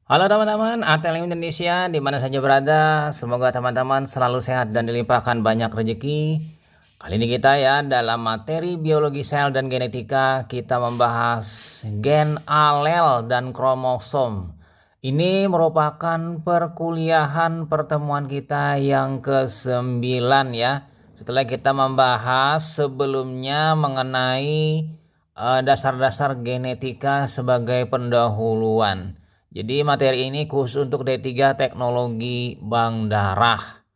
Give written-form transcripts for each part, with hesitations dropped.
Halo teman-teman, ATLM Indonesia di mana saja berada, semoga teman-teman selalu sehat dan dilimpahkan banyak rezeki. Kali ini kita ya dalam materi biologi sel dan genetika kita membahas gen alel dan kromosom. Ini merupakan perkuliahan pertemuan kita yang ke-9 ya. Setelah kita membahas sebelumnya mengenai dasar-dasar genetika sebagai pendahuluan. Jadi materi ini khusus untuk D3 Teknologi Bank Darah.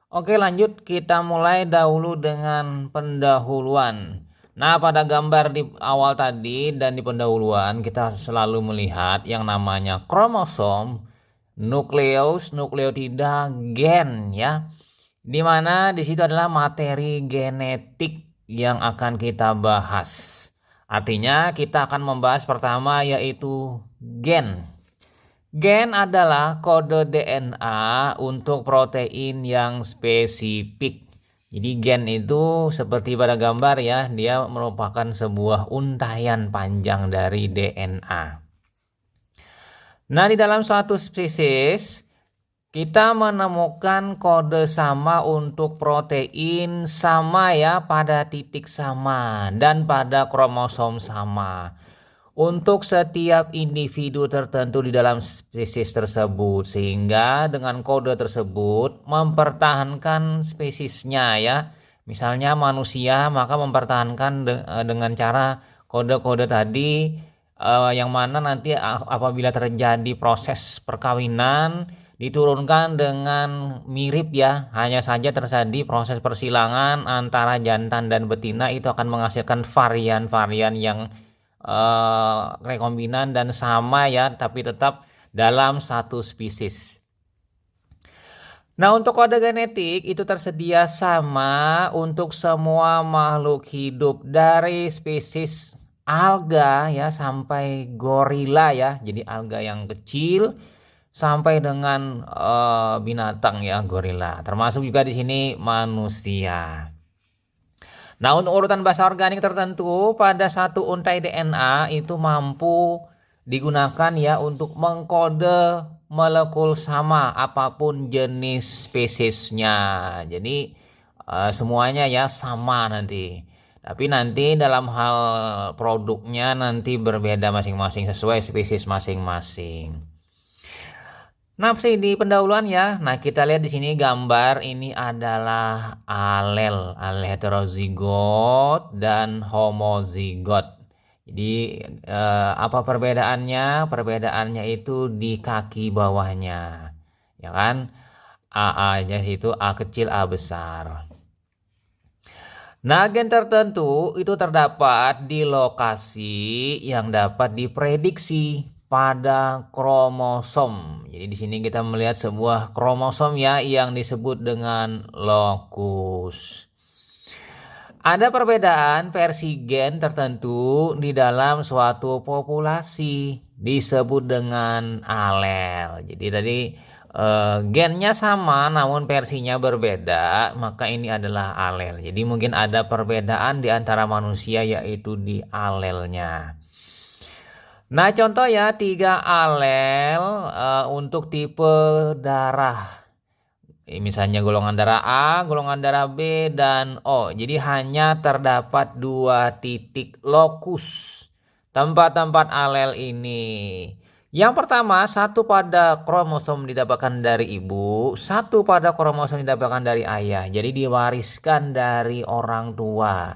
Oke, lanjut kita mulai dahulu dengan pendahuluan. Nah, pada gambar di awal tadi dan di pendahuluan kita selalu melihat yang namanya kromosom, nukleus, nukleotida, gen ya. Di mana di situ adalah materi genetik yang akan kita bahas. Artinya kita akan membahas pertama yaitu gen. Gen adalah kode DNA untuk protein yang spesifik. Jadi gen itu seperti pada gambar ya, dia merupakan sebuah untaian panjang dari DNA. Nah, di dalam suatu spesies kita menemukan kode sama untuk protein sama ya pada titik sama dan pada kromosom sama untuk setiap individu tertentu di dalam spesies tersebut, sehingga dengan kode tersebut mempertahankan spesiesnya ya. Misalnya manusia maka mempertahankan dengan cara kode-kode tadi yang mana nanti apabila terjadi proses perkawinan diturunkan dengan mirip ya, hanya saja terjadi proses persilangan antara jantan dan betina, itu akan menghasilkan varian-varian yang rekombinan dan sama ya, tapi tetap dalam satu spesies. Nah, untuk kode genetik itu tersedia sama untuk semua makhluk hidup dari spesies alga ya sampai gorila ya. Jadi alga yang kecil sampai dengan binatang ya, gorila. Termasuk juga di sini manusia. Nah, untuk urutan basa organik tertentu pada satu untai DNA itu mampu digunakan ya untuk mengkode molekul sama apapun jenis spesiesnya. Jadi semuanya ya sama nanti. Tapi nanti dalam hal produknya nanti berbeda masing-masing sesuai spesies masing-masing. Nah, di pendahuluan ya. Nah, kita lihat di sini gambar ini adalah alel heterozigot dan homozigot. Jadi apa perbedaannya? Perbedaannya itu di kaki bawahnya. Ya kan? A-nya situ A kecil, A besar. Nah, gen tertentu itu terdapat di lokasi yang dapat diprediksi pada kromosom. Jadi di sini kita melihat sebuah kromosom ya yang disebut dengan lokus. Ada perbedaan versi gen tertentu di dalam suatu populasi disebut dengan alel. Jadi tadi gennya sama namun versinya berbeda, maka ini adalah alel. Jadi mungkin ada perbedaan di antara manusia yaitu di alelnya. Nah, contoh ya 3 alel untuk tipe darah. Misalnya golongan darah A, golongan darah B, dan O. Jadi hanya terdapat 2 titik lokus tempat-tempat alel ini. Yang pertama, satu pada kromosom didapatkan dari ibu, satu pada kromosom didapatkan dari ayah. Jadi diwariskan dari orang tua.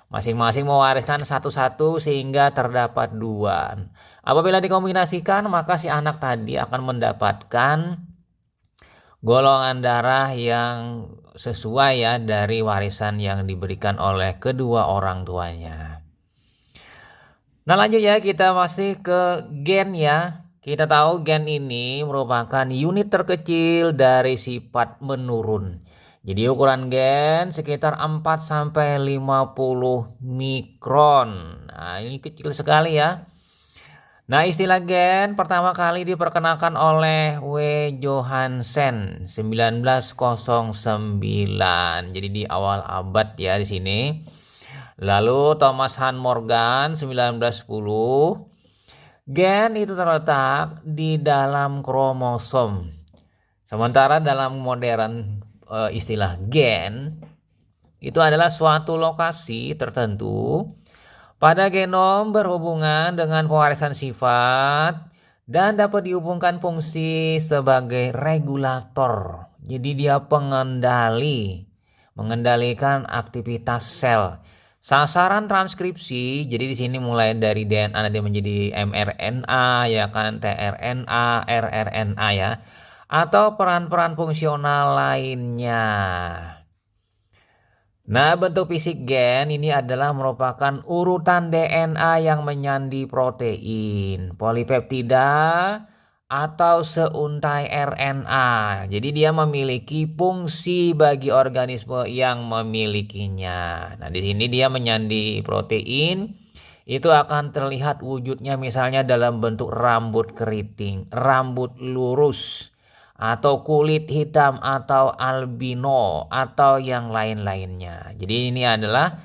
Masing-masing mewariskan satu-satu sehingga terdapat 2. Apabila dikombinasikan, maka si anak tadi akan mendapatkan golongan darah yang sesuai ya dari warisan yang diberikan oleh kedua orang tuanya. Nah, lanjut ya, kita masih ke gen ya. Kita tahu gen ini merupakan unit terkecil dari sifat menurun. Jadi ukuran gen sekitar 4 sampai 50 mikron. Nah, ini kecil sekali ya. Nah, istilah gen pertama kali diperkenalkan oleh W. Johansen 1909. Jadi di awal abad ya di sini. Lalu Thomas Hunt Morgan 1910. Gen itu terletak di dalam kromosom. Sementara dalam modern istilah gen itu adalah suatu lokasi tertentu pada genom berhubungan dengan pewarisan sifat dan dapat dihubungkan fungsi sebagai regulator. Jadi dia mengendalikan aktivitas sel. Sasaran transkripsi, jadi di sini mulai dari DNA dia menjadi mRNA, ya kan, tRNA, rRNA ya, atau peran-peran fungsional lainnya. Nah, bentuk fisik gen ini adalah merupakan urutan DNA yang menyandi protein, polipeptida, atau seuntai RNA. Jadi dia memiliki fungsi bagi organisme yang memilikinya. Nah, di sini dia menyandi protein, itu akan terlihat wujudnya misalnya dalam bentuk rambut keriting, rambut lurus, atau kulit hitam atau albino atau yang lain-lainnya. Jadi ini adalah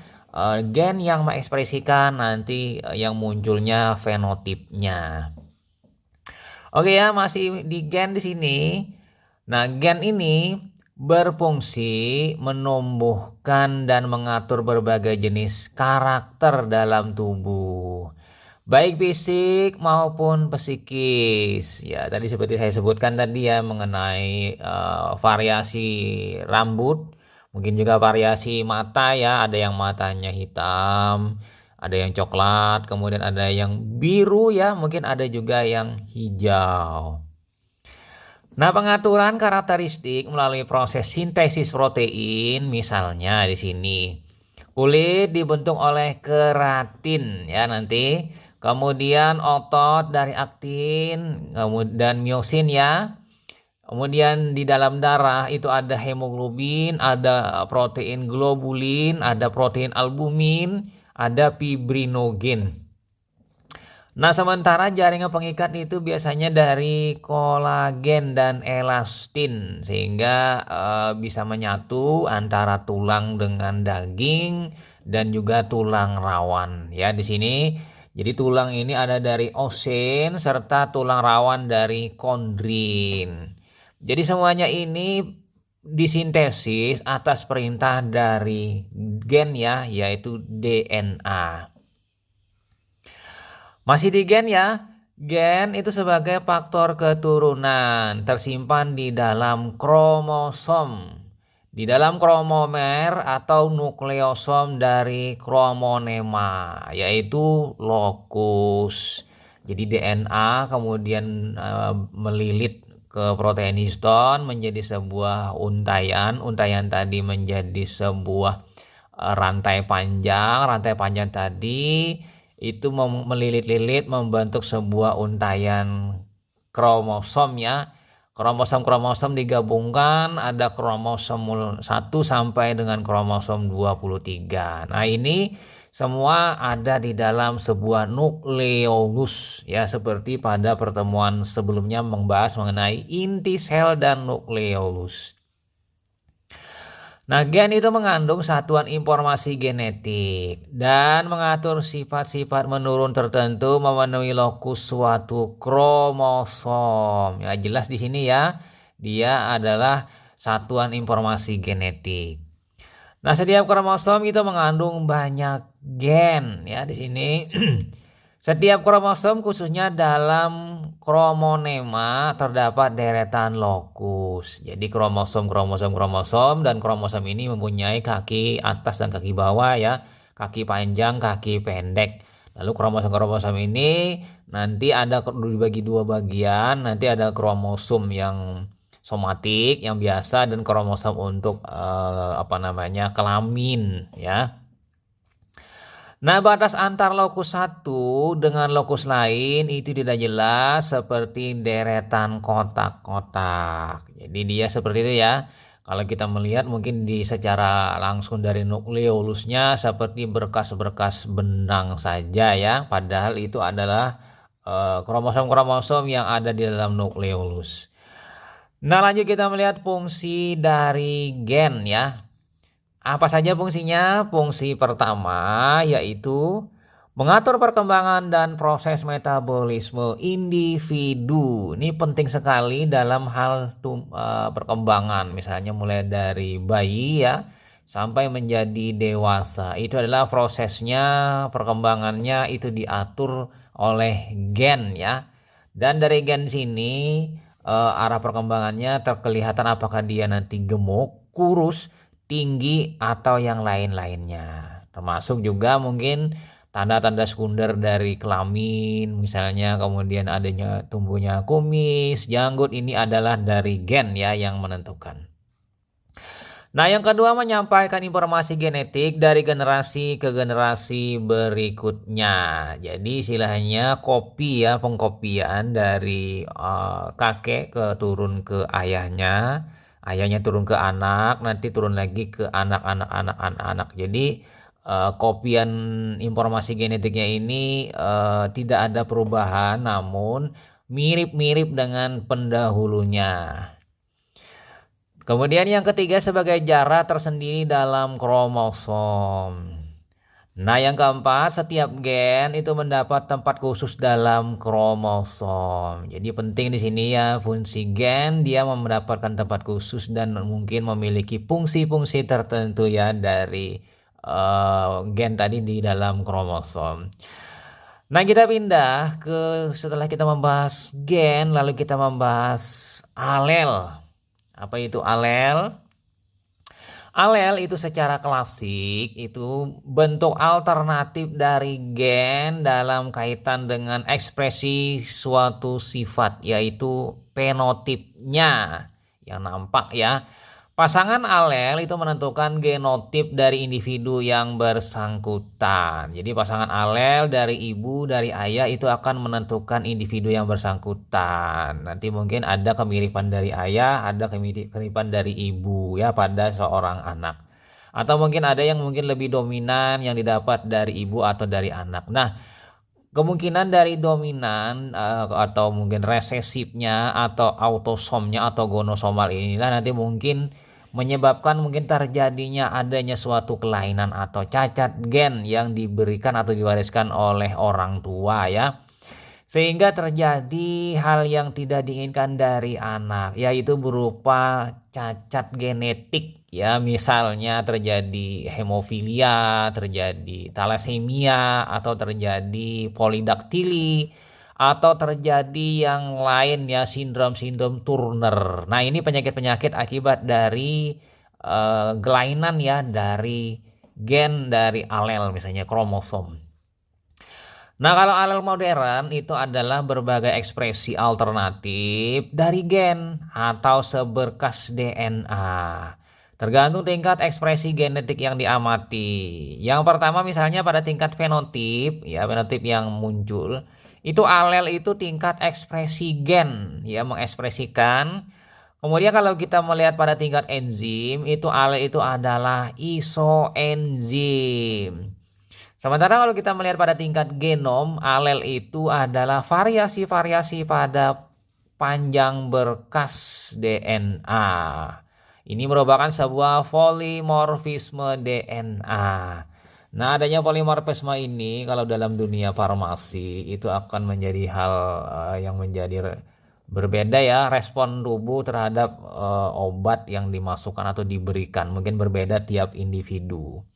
gen yang mengekspresikan nanti yang munculnya fenotipnya. Oke ya, masih di gen di sini. Nah, gen ini berfungsi menumbuhkan dan mengatur berbagai jenis karakter dalam tubuh, baik fisik maupun psikis. Ya, tadi seperti saya sebutkan tadi ya mengenai variasi rambut, mungkin juga variasi mata ya, ada yang matanya hitam, ada yang coklat, kemudian ada yang biru ya, mungkin ada juga yang hijau. Nah, pengaturan karakteristik melalui proses sintesis protein, misalnya di sini. Kulit dibentuk oleh keratin ya nanti. Kemudian otot dari aktin, kemudian miosin ya. Kemudian di dalam darah itu ada hemoglobin, ada protein globulin, ada protein albumin, ada fibrinogen. Nah, sementara jaringan pengikat itu biasanya dari kolagen dan elastin sehingga bisa menyatu antara tulang dengan daging dan juga tulang rawan. Ya, di sini jadi tulang ini ada dari osen serta tulang rawan dari kondrin. Jadi semuanya ini disintesis atas perintah dari gen ya, yaitu DNA. Masih di gen ya. Gen itu sebagai faktor keturunan tersimpan di dalam kromosom, di dalam kromomer atau nukleosom dari kromonema, yaitu lokus. Jadi DNA kemudian melilit ke protein histon menjadi sebuah untaian. Untaian tadi menjadi sebuah rantai panjang tadi itu melilit-lilit membentuk sebuah untaian kromosom ya. Kromosom digabungkan ada kromosom 1 sampai dengan kromosom 23. Nah, ini semua ada di dalam sebuah nukleolus ya, seperti pada pertemuan sebelumnya membahas mengenai inti sel dan nukleolus. Nah, gen itu mengandung satuan informasi genetik dan mengatur sifat-sifat menurun tertentu memenuhi lokus suatu kromosom. Ya, jelas di sini ya, dia adalah satuan informasi genetik. Nah, setiap kromosom itu mengandung banyak gen ya di sini. Setiap kromosom khususnya dalam kromonema terdapat deretan lokus. Jadi kromosom dan kromosom ini mempunyai kaki atas dan kaki bawah ya, kaki panjang, kaki pendek. Lalu kromosom ini nanti ada dibagi dua bagian, nanti ada kromosom yang somatik yang biasa dan kromosom untuk kelamin ya. Nah, batas antar lokus satu dengan lokus lain itu tidak jelas seperti deretan kotak-kotak. Jadi dia seperti itu ya. Kalau kita melihat mungkin secara langsung dari nukleolusnya seperti berkas-berkas benang saja ya. Padahal itu adalah kromosom-kromosom yang ada di dalam nukleolus. Nah, lanjut kita melihat fungsi dari gen ya. Apa saja fungsinya? Fungsi pertama yaitu Mengatur perkembangan dan proses metabolisme individu. Ini penting sekali dalam hal perkembangan. Misalnya mulai dari bayi ya sampai menjadi dewasa. Itu adalah prosesnya, perkembangannya itu diatur oleh gen ya. Dan dari gen sini arah perkembangannya terkelihatan apakah dia nanti gemuk, kurus, tinggi atau yang lain-lainnya. Termasuk juga mungkin tanda-tanda sekunder dari kelamin, misalnya kemudian adanya tumbuhnya kumis, janggut, ini adalah dari gen ya yang menentukan. Nah, yang kedua menyampaikan informasi genetik dari generasi ke generasi berikutnya. Jadi istilahnya kopi ya, pengkopian dari kakek turun ke ayahnya, ayahnya turun ke anak, nanti turun lagi ke anak-anak anak-anak. Jadi kopian informasi genetiknya ini tidak ada perubahan, namun mirip-mirip dengan pendahulunya. Kemudian yang ketiga sebagai jarak tersendiri dalam kromosom. Nah, yang keempat, setiap gen itu mendapat tempat khusus dalam kromosom. Jadi penting di sini ya, fungsi gen dia mendapatkan tempat khusus dan mungkin memiliki fungsi-fungsi tertentu ya dari gen tadi di dalam kromosom. Nah, kita pindah ke setelah kita membahas gen, lalu kita membahas alel. Apa itu alel? Alel itu secara klasik itu bentuk alternatif dari gen dalam kaitan dengan ekspresi suatu sifat, yaitu fenotipnya yang nampak ya. Pasangan alel itu menentukan genotip dari individu yang bersangkutan. Jadi pasangan alel dari ibu, dari ayah itu akan menentukan individu yang bersangkutan. Nanti mungkin ada kemiripan dari ayah, ada kemiripan dari ibu ya pada seorang anak. Atau mungkin ada yang mungkin lebih dominan yang didapat dari ibu atau dari anak. Nah, kemungkinan dari dominan atau mungkin resesifnya atau autosomnya atau gonosomal inilah nanti mungkin menyebabkan mungkin terjadinya adanya suatu kelainan atau cacat gen yang diberikan atau diwariskan oleh orang tua ya. Sehingga terjadi hal yang tidak diinginkan dari anak, yaitu berupa cacat genetik ya, misalnya terjadi hemofilia, terjadi talasemia, atau terjadi polidaktili, atau terjadi yang lain ya, sindrom-sindrom Turner. Nah, ini penyakit-penyakit akibat dari kelainan ya dari gen dari alel misalnya kromosom. Nah, kalau alel modern itu adalah berbagai ekspresi alternatif dari gen atau seberkas DNA. Tergantung tingkat ekspresi genetik yang diamati. Yang pertama misalnya pada tingkat fenotip, ya fenotip yang muncul, itu alel itu tingkat ekspresi gen, ya mengekspresikan. Kemudian kalau kita melihat pada tingkat enzim, itu alel itu adalah isoenzim. Sementara kalau kita melihat pada tingkat genom, alel itu adalah variasi-variasi pada panjang berkas DNA. Ini merupakan sebuah polimorfisme DNA. Nah, adanya polimorfisme ini kalau dalam dunia farmasi itu akan menjadi hal yang menjadi berbeda ya, respon tubuh terhadap obat yang dimasukkan atau diberikan mungkin berbeda tiap individu.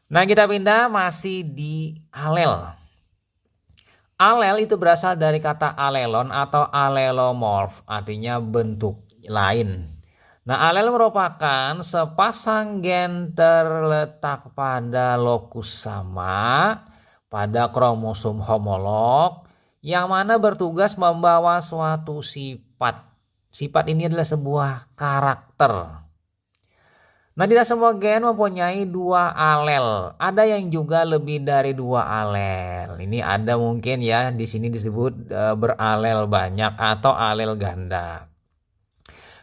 Nah, kita pindah masih di alel. Alel itu berasal dari kata alelon atau alelomorf, artinya bentuk lain. Nah, alel merupakan sepasang gen terletak pada lokus sama pada kromosom homolog yang mana bertugas membawa suatu sifat. Sifat ini adalah sebuah karakter. Nah, tidak semua gen mempunyai dua alel. Ada yang juga lebih dari dua alel. Ini ada mungkin ya di sini disebut beralel banyak atau alel ganda.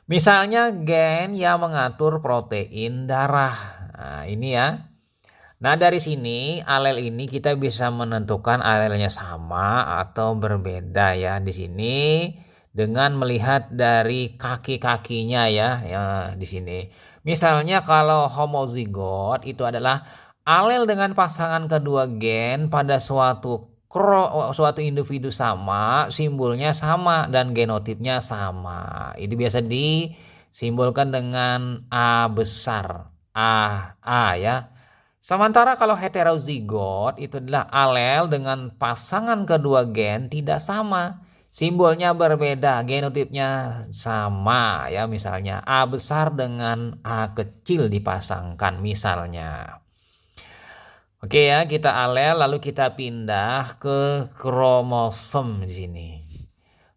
Misalnya gen yang mengatur protein darah. Nah, ini ya. Nah, dari sini alel ini kita bisa menentukan alelnya sama atau berbeda ya di sini dengan melihat dari kaki-kakinya ya di sini. Misalnya kalau homozigot itu adalah Alel dengan pasangan kedua gen pada suatu individu sama, simbolnya sama dan genotipnya sama. Ini biasa disimbolkan dengan A besar. A ya. Sementara kalau heterozigot itu adalah alel dengan pasangan kedua gen tidak sama. Simbolnya berbeda, genotipnya sama ya, misalnya A besar dengan A kecil dipasangkan misalnya. Oke ya, kita alel lalu kita pindah ke kromosom di sini.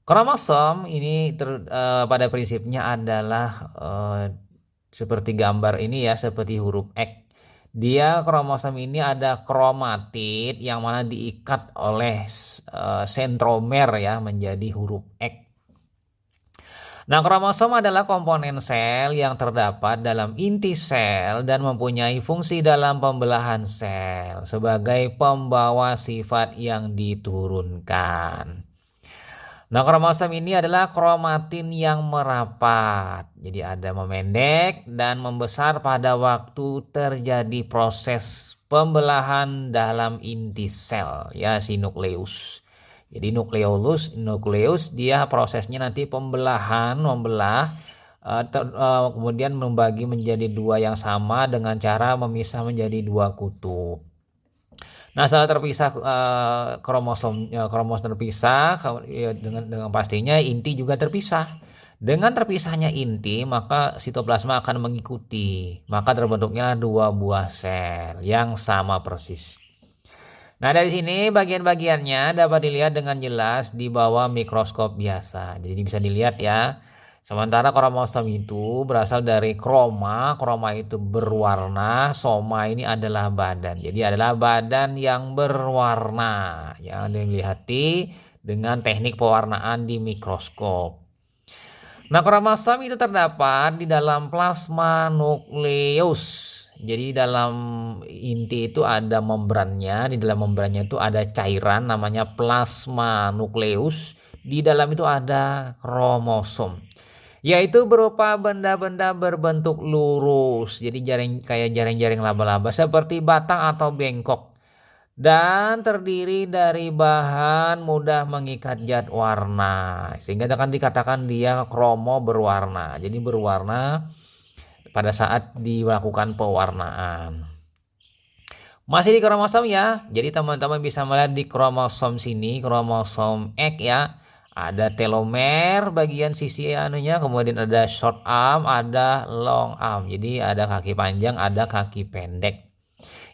Kromosom ini pada prinsipnya adalah seperti gambar ini ya, seperti huruf X. Dia kromosom ini ada kromatid yang mana diikat oleh sentromer ya menjadi huruf X. Nah, kromosom adalah komponen sel yang terdapat dalam inti sel dan mempunyai fungsi dalam pembelahan sel sebagai pembawa sifat yang diturunkan. Nah, kromosom ini adalah kromatin yang merapat. Jadi ada memendek dan membesar pada waktu terjadi proses pembelahan dalam inti sel ya, si nukleus. Jadi nukleus dia prosesnya nanti membelah kemudian membagi menjadi dua yang sama dengan cara memisah menjadi dua kutub. Nah, setelah terpisah kromosom terpisah dengan pastinya inti juga terpisah. Dengan terpisahnya inti, maka sitoplasma akan mengikuti. Maka terbentuknya dua buah sel yang sama persis. Nah, dari sini bagian-bagiannya dapat dilihat dengan jelas di bawah mikroskop biasa. Jadi bisa dilihat ya. Sementara kromosom itu berasal dari kroma itu berwarna, soma ini adalah badan. Jadi adalah badan yang berwarna yang dilihat dengan teknik pewarnaan di mikroskop. Nah, kromosom itu terdapat di dalam plasma nukleus. Jadi dalam inti itu ada membrannya, di dalam membrannya itu ada cairan namanya plasma nukleus. Di dalam itu ada kromosom, yaitu berupa benda-benda berbentuk lurus. Jadi kayak jaring-jaring laba-laba seperti batang atau bengkok. Dan terdiri dari bahan mudah mengikat zat warna. Sehingga akan dikatakan dia kromo berwarna. Jadi berwarna pada saat dilakukan pewarnaan. Masih di kromosom ya. Jadi teman-teman bisa melihat di kromosom sini, kromosom X ya. Ada telomer bagian sisi anunya, kemudian ada short arm, ada long arm. Jadi ada kaki panjang, ada kaki pendek.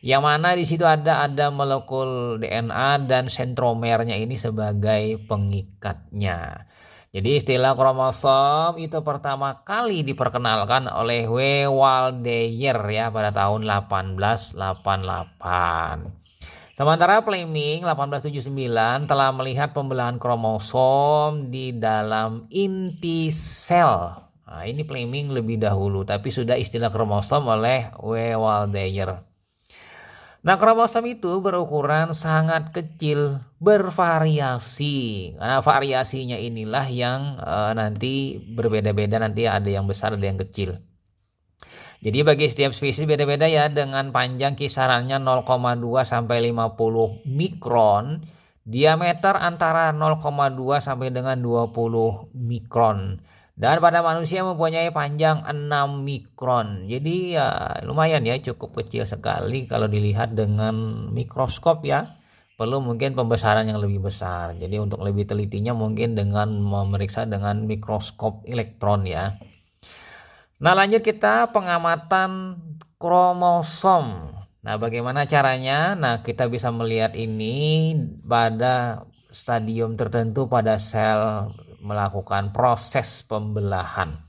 Yang mana di situ ada molekul DNA dan sentromernya ini sebagai pengikatnya. Jadi istilah kromosom itu pertama kali diperkenalkan oleh W. Waldeyer ya pada tahun 1888. Sementara Fleming 1879 telah melihat pembelahan kromosom di dalam inti sel. Nah, ini Fleming lebih dahulu, tapi sudah istilah kromosom oleh W. Waldeyer. Nah, kromosom itu berukuran sangat kecil, bervariasi. Nah, variasinya inilah yang nanti berbeda-beda, nanti ada yang besar, ada yang kecil. Jadi bagi setiap spesies beda-beda ya, dengan panjang kisarannya 0,2 sampai 50 mikron, diameter antara 0,2 sampai dengan 20 mikron. Dan pada manusia mempunyai panjang 6 mikron. Jadi ya lumayan ya, cukup kecil sekali kalau dilihat dengan mikroskop ya. Perlu mungkin pembesaran yang lebih besar. Jadi untuk lebih telitinya mungkin dengan memeriksa dengan mikroskop elektron ya. Nah, lanjut kita pengamatan kromosom. Nah, bagaimana caranya? Nah, kita bisa melihat ini pada stadium tertentu pada sel melakukan proses pembelahan.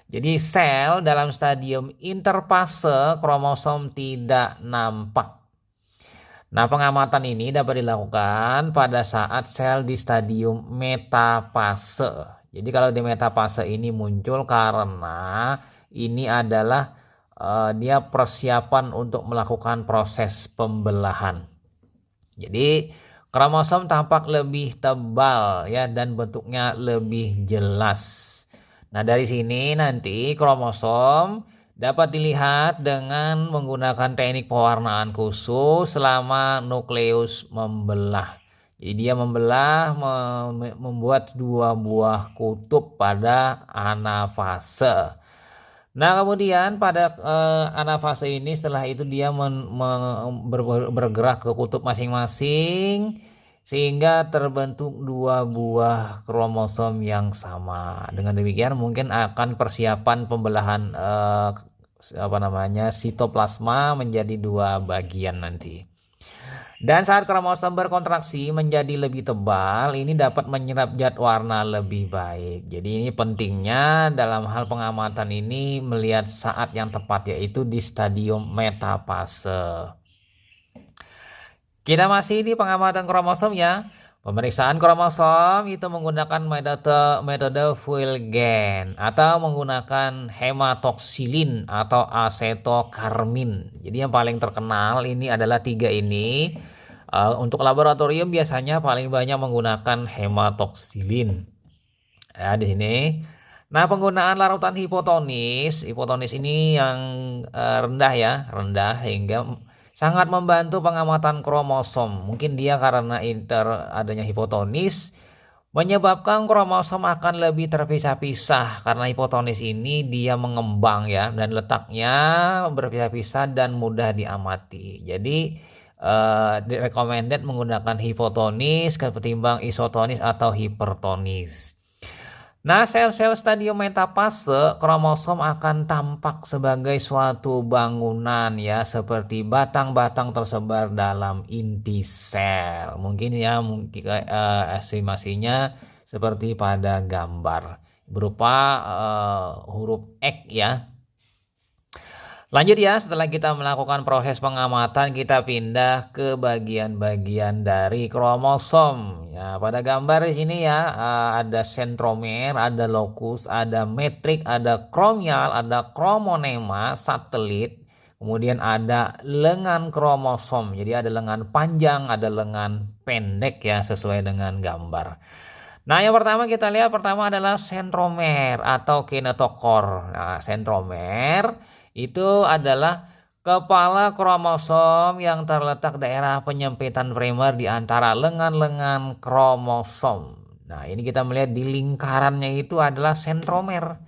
Jadi sel dalam stadium interfase kromosom tidak nampak. Nah, pengamatan ini dapat dilakukan pada saat sel di stadium metafase. Jadi kalau di metafase ini muncul karena ini adalah dia persiapan untuk melakukan proses pembelahan. Jadi kromosom tampak lebih tebal ya dan bentuknya lebih jelas. Nah, dari sini nanti kromosom dapat dilihat dengan menggunakan teknik pewarnaan khusus selama nukleus membelah. Jadi dia membelah membuat dua buah kutub pada anafase. Nah, kemudian pada anafase ini setelah itu dia bergerak ke kutub masing-masing sehingga terbentuk dua buah kromosom yang sama. Dengan demikian mungkin akan persiapan pembelahan sitoplasma menjadi dua bagian nanti. Dan saat kromosom berkontraksi menjadi lebih tebal, ini dapat menyerap zat warna lebih baik. Jadi ini pentingnya dalam hal pengamatan ini melihat saat yang tepat, yaitu di stadium metafase. Kita masih di pengamatan kromosom ya. Pemeriksaan kromosom itu menggunakan metode Fuelgen atau menggunakan hematoksilin atau asetokarmin. Jadi yang paling terkenal ini adalah tiga ini. Untuk laboratorium biasanya paling banyak menggunakan hematoksilin. Ya, di sini. Nah, penggunaan larutan hipotonis ini yang rendah ya, rendah hingga sangat membantu pengamatan kromosom. Mungkin dia karena adanya hipotonis menyebabkan kromosom akan lebih terpisah-pisah karena hipotonis ini dia mengembang ya, dan letaknya berpisah-pisah dan mudah diamati. Jadi recommended menggunakan hipotonis ketimbang isotonis atau hipertonis. Nah, sel-sel stadium metafase kromosom akan tampak sebagai suatu bangunan ya, seperti batang-batang tersebar dalam inti sel. Mungkin estimasinya seperti pada gambar berupa huruf X ya. Lanjut ya, setelah kita melakukan proses pengamatan, kita pindah ke bagian-bagian dari kromosom. Ya, pada gambar di sini ya, ada sentromer, ada locus, ada metrik, ada kromial, ada kromonema, satelit, kemudian ada lengan kromosom. Jadi ada lengan panjang, ada lengan pendek ya, sesuai dengan gambar. Nah, yang pertama kita lihat adalah sentromer atau kinetokor. Nah, sentromer itu adalah kepala kromosom yang terletak daerah penyempitan primer di antara lengan-lengan kromosom. Nah, ini kita melihat di lingkarannya itu adalah sentromer.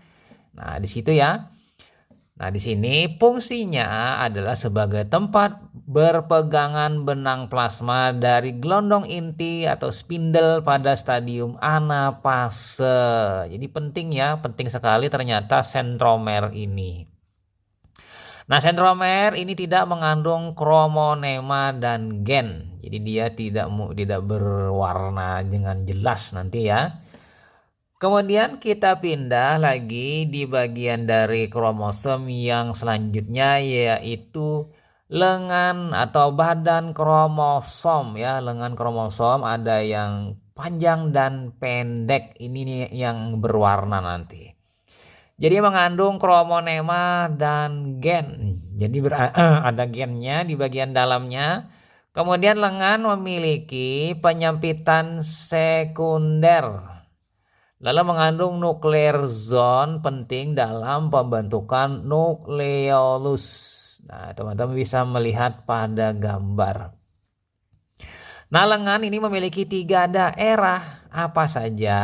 Nah, di situ ya. Nah, di sini fungsinya adalah sebagai tempat berpegangan benang plasma dari gelondong inti atau spindle pada stadium anafase. Jadi penting ya, penting sekali ternyata sentromer ini. Nah, sentromer ini tidak mengandung kromonema dan gen. Jadi dia tidak berwarna dengan jelas nanti ya. Kemudian kita pindah lagi di bagian dari kromosom yang selanjutnya, yaitu lengan atau badan kromosom ya. Lengan kromosom ada yang panjang dan pendek. Ini nih yang berwarna nanti. Jadi mengandung kromonema dan gen. Jadi ada gennya di bagian dalamnya. Kemudian lengan memiliki penyempitan sekunder. Lalu mengandung nuklear zone penting dalam pembentukan nukleolus. Nah, teman-teman bisa melihat pada gambar. Nah, lengan ini memiliki 3 daerah. Apa saja?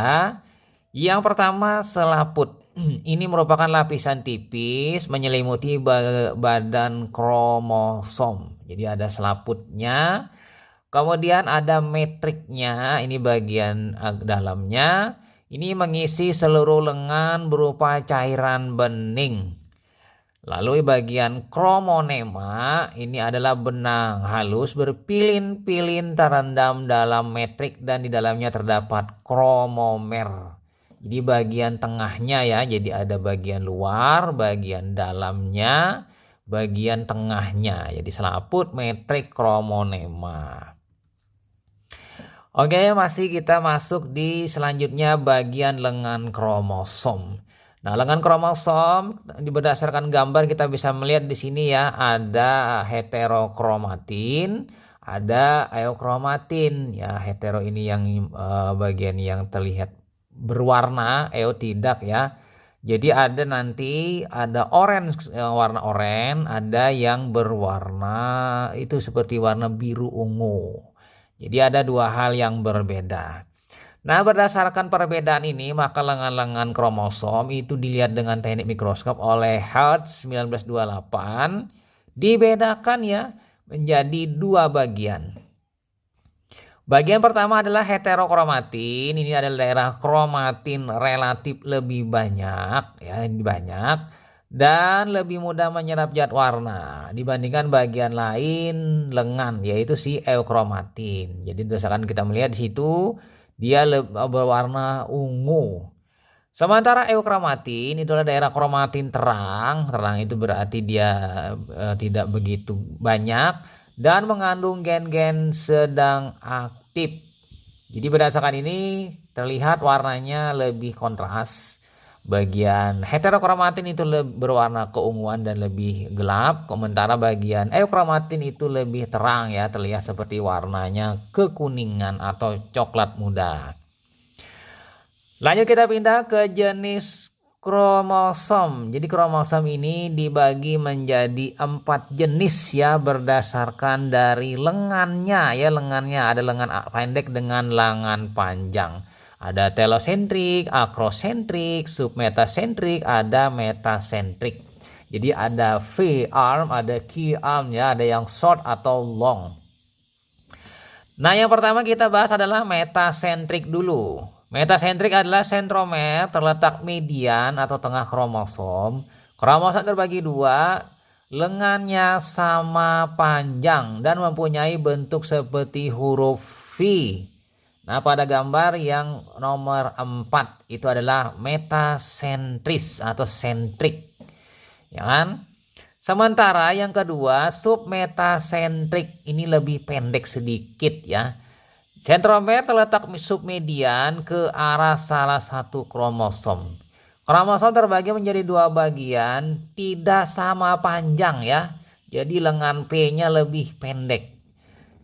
Yang pertama, selaput. Ini merupakan lapisan tipis menyelimuti badan kromosom. Jadi ada selaputnya. Kemudian ada metriknya, ini bagian dalamnya. Ini mengisi seluruh lengan berupa cairan bening. Lalu bagian kromonema ini adalah benang halus berpilin-pilin terendam dalam metrik dan di dalamnya terdapat kromomer. Jadi bagian tengahnya ya, jadi ada bagian luar, bagian dalamnya, bagian tengahnya. Jadi selaput, metrik, kromonema. Oke, masih kita masuk di selanjutnya bagian lengan kromosom. Nah, lengan kromosom berdasarkan gambar kita bisa melihat di sini ya, ada heterokromatin, ada eukromatin. Ya, hetero ini yang bagian yang terlihat berwarna, eo tidak ya. Jadi ada nanti ada orange, warna oranye, ada yang berwarna itu seperti warna biru ungu. Jadi ada dua hal yang berbeda. Nah, berdasarkan perbedaan ini, maka lengan-lengan kromosom itu dilihat dengan teknik mikroskop oleh Hertz 1928, dibedakan ya menjadi dua bagian. Bagian pertama adalah heterokromatin. Ini adalah daerah kromatin relatif lebih banyak, ya, banyak dan lebih mudah menyerap zat warna dibandingkan bagian lain lengan, yaitu si eukromatin. Jadi berdasarkan kita melihat di situ dia berwarna ungu. Sementara eukromatin itu adalah daerah kromatin terang. Terang itu berarti dia tidak begitu banyak dan mengandung gen-gen sedang aktif. Jadi berdasarkan ini terlihat warnanya lebih kontras. Bagian heterokromatin itu berwarna keunguan dan lebih gelap. Sementara bagian eukromatin itu lebih terang ya, terlihat seperti warnanya kekuningan atau coklat muda. Lanjut kita pindah ke jenis kromosom. Jadi kromosom ini dibagi menjadi 4 jenis ya berdasarkan dari lengannya ya. Lengannya ada lengan pendek dengan lengan panjang. Ada telosentrik, akrosentrik, submetasentrik, ada metasentrik. Jadi ada V-arm, ada Q-arm ya, ada yang short atau long. Nah, yang pertama kita bahas adalah metasentrik dulu. Metasentrik adalah sentromer terletak median atau tengah kromosom. Kromosom terbagi dua, lengannya sama panjang dan mempunyai bentuk seperti huruf V. Nah, pada gambar yang nomor 4 itu adalah metasentris atau sentrik. Ya kan? Sementara yang kedua submetasentrik, ini lebih pendek sedikit ya. Sentromer terletak submedian ke arah salah satu kromosom. Kromosom terbagi menjadi dua bagian, tidak sama panjang ya. Jadi lengan P-nya lebih pendek.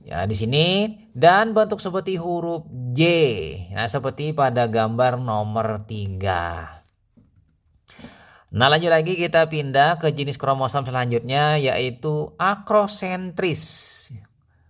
Ya, di sini dan bentuk seperti huruf J. Nah, seperti pada gambar nomor 3. Nah, lanjut lagi kita pindah ke jenis kromosom selanjutnya yaitu akrosentris.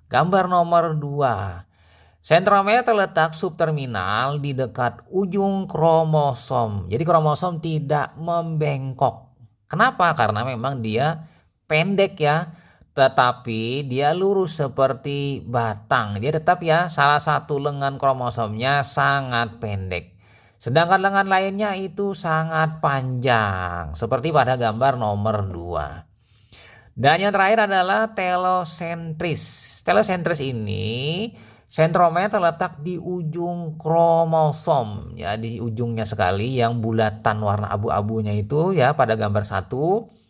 Gambar nomor 2. Sentromer terletak subterminal di dekat ujung kromosom. Jadi kromosom tidak membengkok. Kenapa? Karena memang dia pendek ya. Tetapi dia lurus seperti batang. Dia tetap ya salah satu lengan kromosomnya sangat pendek. Sedangkan lengan lainnya itu sangat panjang. Seperti pada gambar nomor 2. Dan yang terakhir adalah telosentris. Telosentris ini sentromer terletak di ujung kromosom ya, di ujungnya sekali yang bulatan warna abu-abunya itu ya pada gambar 1.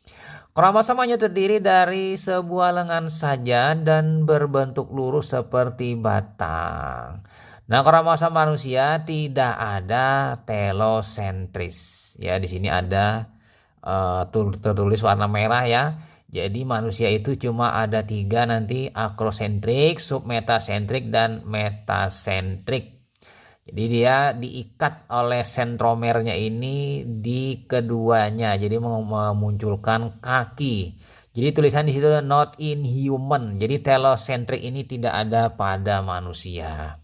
Kromosom hanya terdiri dari sebuah lengan saja dan berbentuk lurus seperti batang. Nah, kromosom manusia tidak ada telosentris. Ya, di sini ada tertulis warna merah ya. Jadi manusia itu cuma ada 3 nanti, akrosentrik, submetasentrik, dan metasentrik. Jadi dia diikat oleh sentromernya ini di keduanya. Jadi memunculkan kaki. Jadi tulisan di situ not in human. Jadi telosentrik ini tidak ada pada manusia.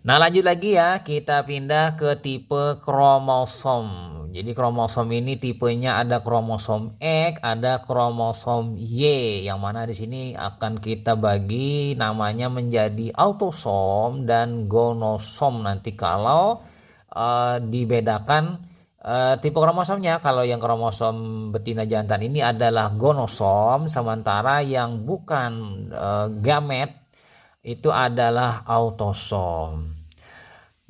Nah, lanjut lagi ya, kita pindah ke tipe kromosom. Jadi kromosom ini tipenya ada kromosom X, ada kromosom Y, yang mana di sini akan kita bagi namanya menjadi autosom dan gonosom nanti kalau dibedakan tipe kromosomnya. Kalau yang kromosom betina jantan ini adalah gonosom, sementara yang bukan gamet itu adalah autosom.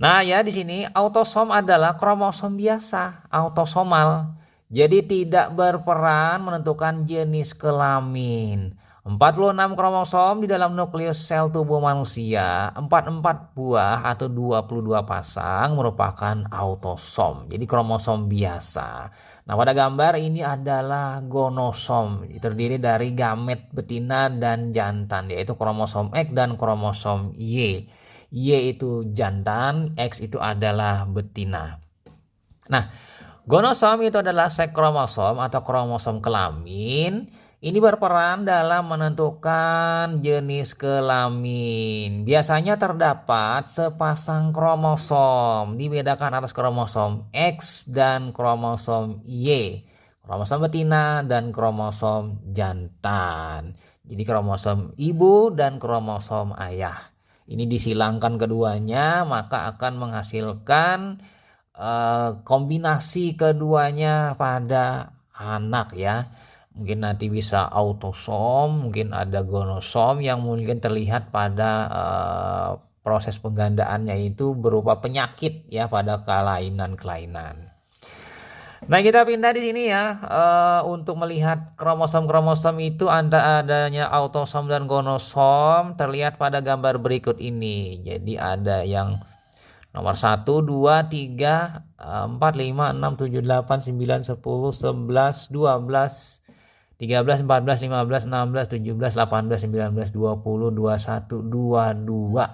Nah ya, di sini autosom adalah kromosom biasa, autosomal. Jadi tidak berperan menentukan jenis kelamin. 46 kromosom di dalam nukleus sel tubuh manusia, 44 buah atau 22 pasang merupakan autosom. Jadi kromosom biasa. Nah, pada gambar ini adalah gonosom, terdiri dari gamet betina dan jantan, yaitu kromosom X dan kromosom Y. Y itu jantan, X itu adalah betina. Nah, Gonosom itu adalah sek kromosom atau kromosom kelamin. Ini berperan dalam menentukan jenis kelamin. Biasanya terdapat sepasang kromosom, dibedakan atas kromosom X dan kromosom Y, kromosom betina dan kromosom jantan. Jadi kromosom ibu dan kromosom ayah. Ini disilangkan keduanya, maka akan menghasilkan kombinasi keduanya pada anak ya. Mungkin nanti bisa autosom, mungkin ada gonosom yang mungkin terlihat pada proses penggandaannya itu berupa penyakit ya pada kelainan-kelainan. Nah, kita pindah di sini ya untuk melihat kromosom-kromosom itu adanya autosom dan gonosom terlihat pada gambar berikut ini. Jadi ada yang nomor 1, 2, 3, 4, 5, 6, 7, 8, 9, 10, 11, 12, 13, 14, 15, 16, 17, 18, 19, 20, 21, 22.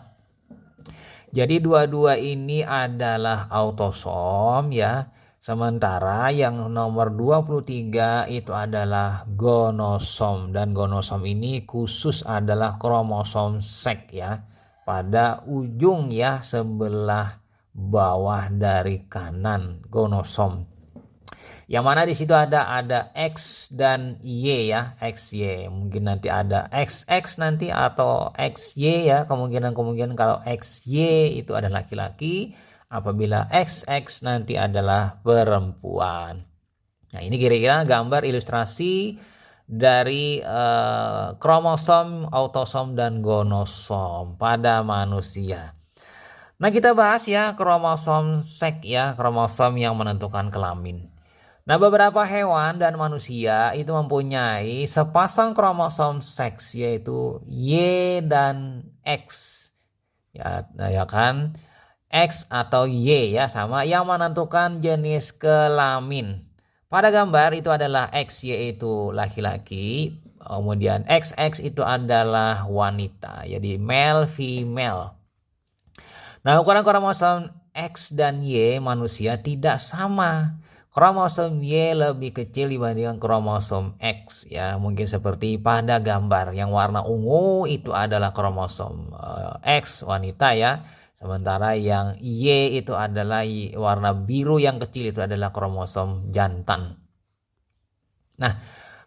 Jadi 22 ini adalah autosom ya. Sementara yang nomor 23 itu adalah gonosom. Dan gonosom ini khusus adalah kromosom sek ya. Pada ujung ya sebelah bawah dari kanan gonosom. Yang mana di situ ada X dan Y ya, XY. Mungkin nanti ada XX nanti atau XY ya. Kemungkinan kalau XY itu adalah laki-laki, apabila XX nanti adalah perempuan. Nah, ini kira-kira gambar ilustrasi dari kromosom, autosom dan gonosom pada manusia. Nah, kita bahas ya kromosom sek ya, kromosom yang menentukan kelamin. Nah, beberapa hewan dan manusia itu mempunyai sepasang kromosom seks yaitu Y dan X. Ya, kan? X atau Y ya sama yang menentukan jenis kelamin. Pada gambar itu adalah X yaitu laki-laki, kemudian XX itu adalah wanita. Jadi male female. Nah, ukuran kromosom X dan Y manusia tidak sama. Kromosom Y lebih kecil dibandingkan kromosom X ya. Mungkin seperti pada gambar yang warna ungu itu adalah kromosom X wanita ya. Sementara yang Y itu adalah warna biru yang kecil itu adalah kromosom jantan. Nah,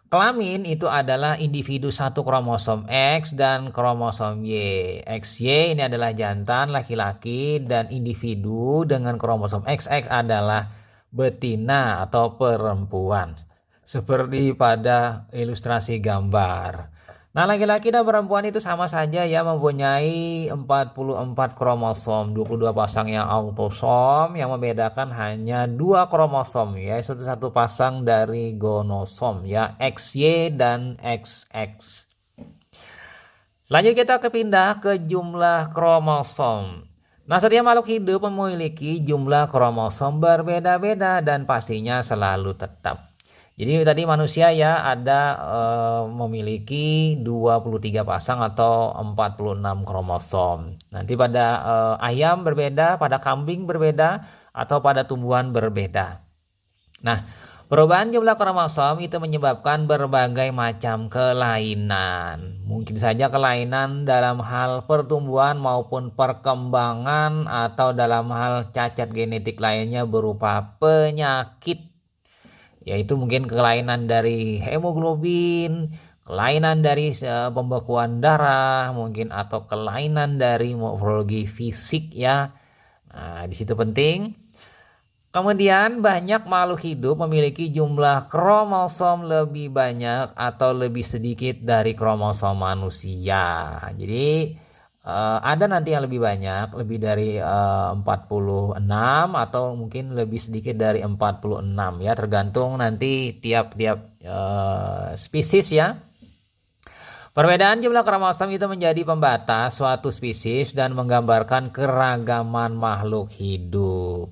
kelamin itu adalah individu satu kromosom X dan kromosom Y. XY ini adalah jantan laki-laki dan individu dengan kromosom XX adalah betina atau perempuan. Seperti pada ilustrasi gambar. Nah, laki-laki dan perempuan itu sama saja ya, mempunyai 44 kromosom, 22 pasang yang autosom, yang membedakan hanya 2 kromosom ya, satu pasang dari gonosom ya, XY dan XX. Lanjut kita pindah ke jumlah kromosom. Nah, setiap makhluk hidup memiliki jumlah kromosom berbeda-beda dan pastinya selalu tetap. Jadi tadi manusia ya ada memiliki 23 pasang atau 46 kromosom. Nanti pada ayam berbeda, pada kambing berbeda, atau pada tumbuhan berbeda. Nah, perubahan jumlah kromosom itu menyebabkan berbagai macam kelainan. Mungkin saja kelainan dalam hal pertumbuhan maupun perkembangan atau dalam hal cacat genetik lainnya berupa penyakit. Yaitu mungkin kelainan dari hemoglobin, kelainan dari pembekuan darah, mungkin atau kelainan dari morfologi fisik ya. Nah, di situ penting. Kemudian banyak makhluk hidup memiliki jumlah kromosom lebih banyak atau lebih sedikit dari kromosom manusia. Jadi ada nanti yang lebih banyak, lebih dari 46 atau mungkin lebih sedikit dari 46 ya, tergantung nanti tiap-tiap spesies ya. Perbedaan jumlah kromosom itu menjadi pembatas suatu spesies dan menggambarkan keragaman makhluk hidup.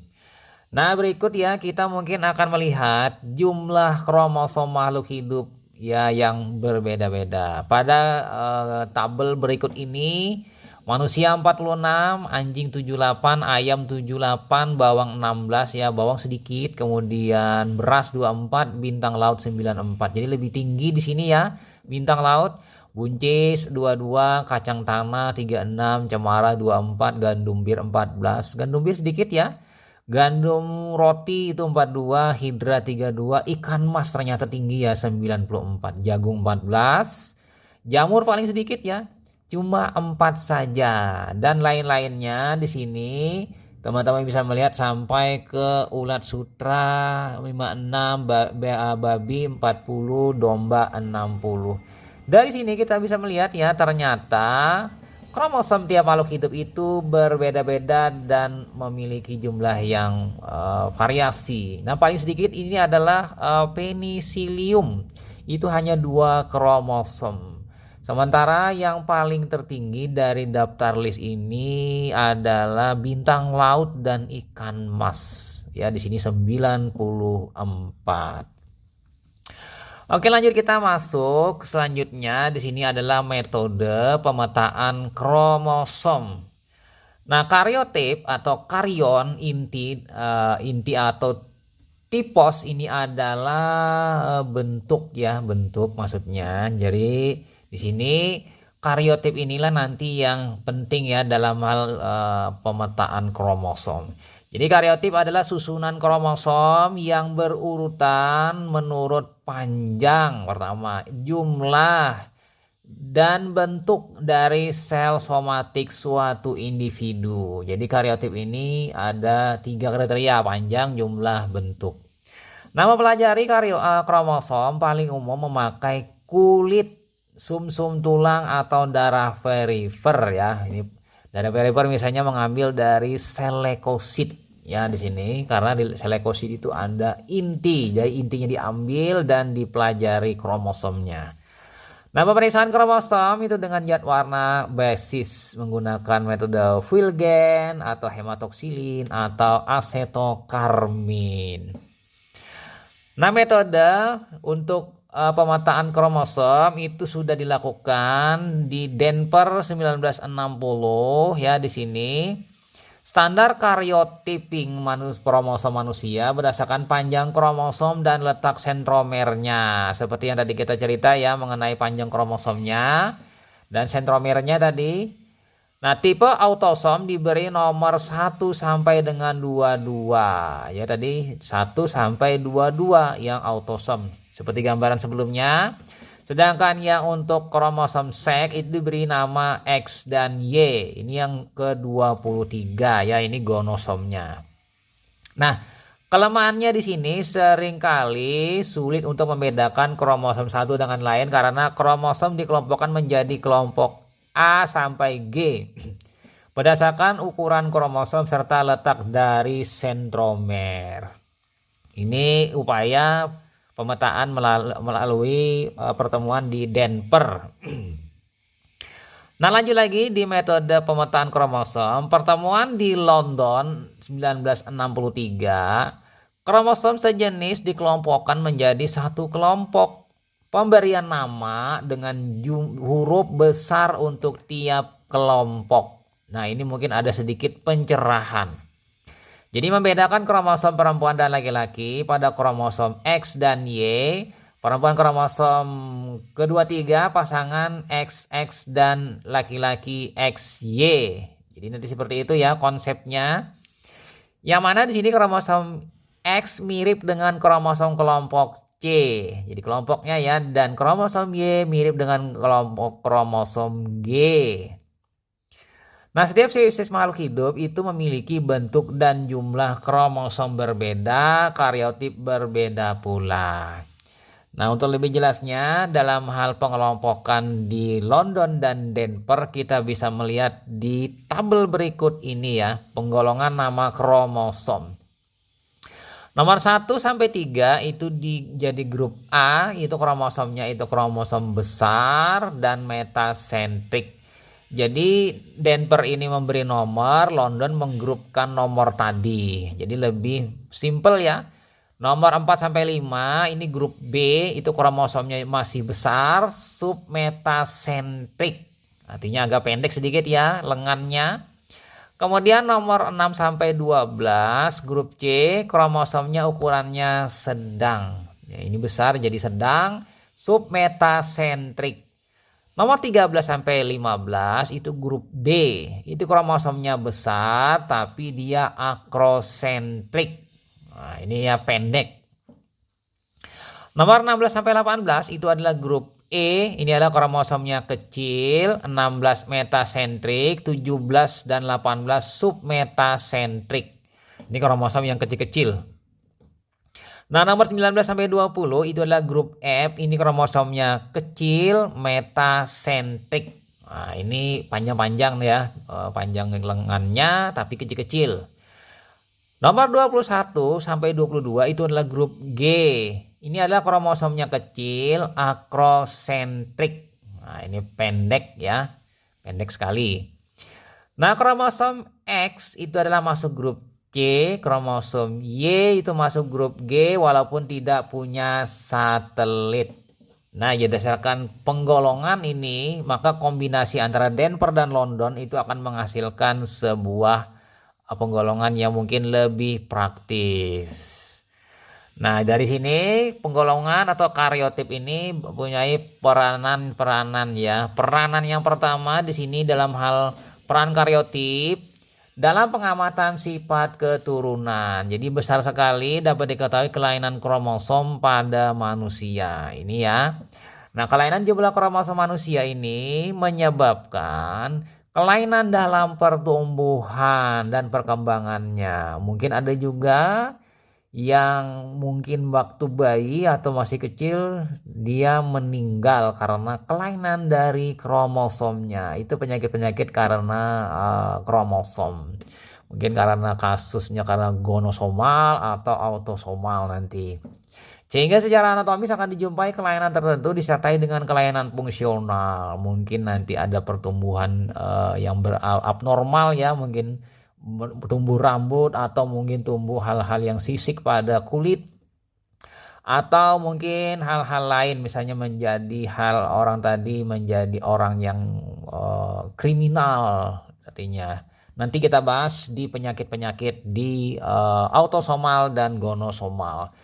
Nah, berikut ya kita mungkin akan melihat jumlah kromosom makhluk hidup ya yang berbeda-beda. Pada tabel berikut ini Manusia 46, anjing 78, ayam 78, bawang 16 ya, bawang sedikit, kemudian beras 24, bintang laut 94. Jadi lebih tinggi di sini ya, bintang laut. Buncis 22, kacang tanah 36, cemara 24, gandum bir 14. Gandum bir sedikit ya. Gandum roti itu 42, hidra 32, ikan mas ternyata tinggi ya 94, jagung 14. Jamur paling sedikit ya, cuma 4 saja. Dan lain-lainnya di sini teman-teman bisa melihat sampai ke ulat sutra 56, babi 40, domba 60. Dari sini kita bisa melihat ya, ternyata kromosom tiap makhluk hidup itu berbeda-beda dan memiliki jumlah yang variasi. Nah, paling sedikit ini adalah penicillium. Itu hanya 2 kromosom. Sementara yang paling tertinggi dari daftar list ini adalah bintang laut dan ikan mas. Ya, di sini 94. Oke, lanjut kita masuk selanjutnya. Di sini adalah metode pemetaan kromosom. Nah, kariotip atau karion inti atau tipos ini adalah bentuk ya, bentuk maksudnya. Jadi di sini kariotip inilah nanti yang penting ya dalam hal pemetaan kromosom. Jadi kariotip adalah susunan kromosom yang berurutan menurut panjang pertama, jumlah dan bentuk dari sel somatik suatu individu. Jadi kariotip ini ada 3 kriteria, panjang, jumlah, bentuk. Nah, mempelajari kromosom paling umum memakai kulit, sumsum tulang atau darah perifer ya. Ini darah perifer misalnya mengambil dari sel leukosit ya di sini, karena di sel leukosit itu ada inti. Jadi intinya diambil dan dipelajari kromosomnya. Nah, pemeriksaan kromosom itu dengan zat warna basis menggunakan metode Vilgen atau hematoksilin atau asetokarmin. Nah, metode untuk pemetaan kromosom itu sudah dilakukan di Denver 1960 ya di sini. Standar karyotyping kromosom manusia berdasarkan panjang kromosom dan letak sentromernya. Seperti yang tadi kita cerita ya mengenai panjang kromosomnya dan sentromernya tadi. Nah, tipe autosom diberi nomor 1 sampai dengan 22. Ya tadi 1 sampai 22 yang autosom. Seperti gambaran sebelumnya. Sedangkan yang untuk kromosom seks itu diberi nama X dan Y. Ini yang ke-23 ya, ini gonosomnya. Nah, kelemahannya di sini seringkali sulit untuk membedakan kromosom satu dengan lain karena kromosom dikelompokkan menjadi kelompok A sampai G berdasarkan ukuran kromosom serta letak dari sentromer. Ini upaya pemetaan melalui pertemuan di Denver. Nah, lanjut lagi di metode pemetaan kromosom. Pertemuan di London 1963, kromosom sejenis dikelompokkan menjadi satu kelompok. Pemberian nama dengan huruf besar untuk tiap kelompok. Nah, ini mungkin ada sedikit pencerahan. Jadi membedakan kromosom perempuan dan laki-laki pada kromosom X dan Y. Perempuan kromosom kedua-tiga pasangan XX dan laki-laki XY. Jadi nanti seperti itu ya konsepnya. Yang mana di sini kromosom X mirip dengan kromosom kelompok C. Jadi kelompoknya ya, dan kromosom Y mirip dengan kelompok kromosom G. Nah, setiap spesies makhluk hidup itu memiliki bentuk dan jumlah kromosom berbeda, kariotip berbeda pula. Nah, untuk lebih jelasnya dalam hal pengelompokan di London dan Denver kita bisa melihat di tabel berikut ini ya, penggolongan nama kromosom. Nomor 1 sampai 3 itu jadi grup A, itu kromosomnya itu kromosom besar dan metasentrik. Jadi Denver ini memberi nomor, London menggrupkan nomor tadi. Jadi lebih simple ya. Nomor 4 sampai 5 ini grup B, itu kromosomnya masih besar, submetasentrik. Artinya agak pendek sedikit ya lengannya. Kemudian nomor 6 sampai 12 grup C, kromosomnya ukurannya sedang. Ya, ini besar jadi sedang, submetasentrik. Nomor 13 sampai 15 itu grup D. Itu kromosomnya besar tapi dia akrosentrik. Nah, ini ya pendek. Nomor 16 sampai 18 itu adalah grup E, ini adalah kromosomnya kecil, 16 metasentrik, 17 dan 18 submetasentrik. Ini kromosom yang kecil-kecil. Nah, nomor 19 sampai 20 itu adalah grup F, ini kromosomnya kecil, metasentrik. Nah, ini panjang-panjang ya, panjang lengannya tapi kecil-kecil. Nomor 21 sampai 22 itu adalah grup G. Ini adalah kromosomnya kecil, akrosentrik. Nah, ini pendek ya. Pendek sekali. Nah, kromosom X itu adalah masuk grup C, kromosom Y itu masuk grup G walaupun tidak punya satelit. Nah, ya berdasarkan penggolongan ini, maka kombinasi antara Denver dan London itu akan menghasilkan sebuah penggolongan yang mungkin lebih praktis. Nah, dari sini penggolongan atau karyotip ini mempunyai peranan ya. Peranan yang pertama di sini dalam hal peran karyotip dalam pengamatan sifat keturunan. Jadi besar sekali dapat diketahui kelainan kromosom pada manusia. Ini ya. Nah, kelainan jumlah kromosom manusia ini menyebabkan kelainan dalam pertumbuhan dan perkembangannya. Mungkin ada juga yang mungkin waktu bayi atau masih kecil dia meninggal karena kelainan dari kromosomnya. Itu penyakit-penyakit karena kromosom. Mungkin karena kasusnya karena gonosomal atau autosomal nanti. Sehingga secara anatomis akan dijumpai kelainan tertentu disertai dengan kelainan fungsional. Mungkin nanti ada pertumbuhan yang abnormal ya, mungkin tumbuh rambut atau mungkin tumbuh hal-hal yang sisik pada kulit atau mungkin hal-hal lain, misalnya menjadi orang tadi menjadi orang yang kriminal artinya. Nanti kita bahas di penyakit-penyakit di autosomal dan gonosomal.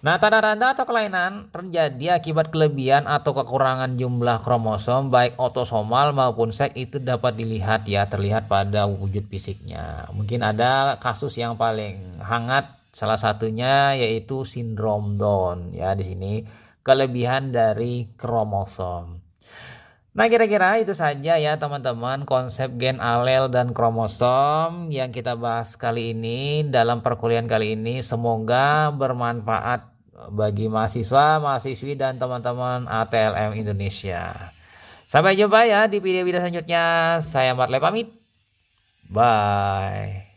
Nah, tanda-tanda atau kelainan terjadi akibat kelebihan atau kekurangan jumlah kromosom baik autosomal maupun seks itu dapat dilihat ya, terlihat pada wujud fisiknya. Mungkin ada kasus yang paling hangat, salah satunya yaitu sindrom Down ya, di sini kelebihan dari kromosom. Nah, kira-kira itu saja ya teman-teman konsep gen, alel, dan kromosom yang kita bahas kali ini dalam perkuliahan kali ini. Semoga bermanfaat bagi mahasiswa, mahasiswi, dan teman-teman ATLM Indonesia. Sampai jumpa ya di video-video selanjutnya. Saya Marle pamit. Bye.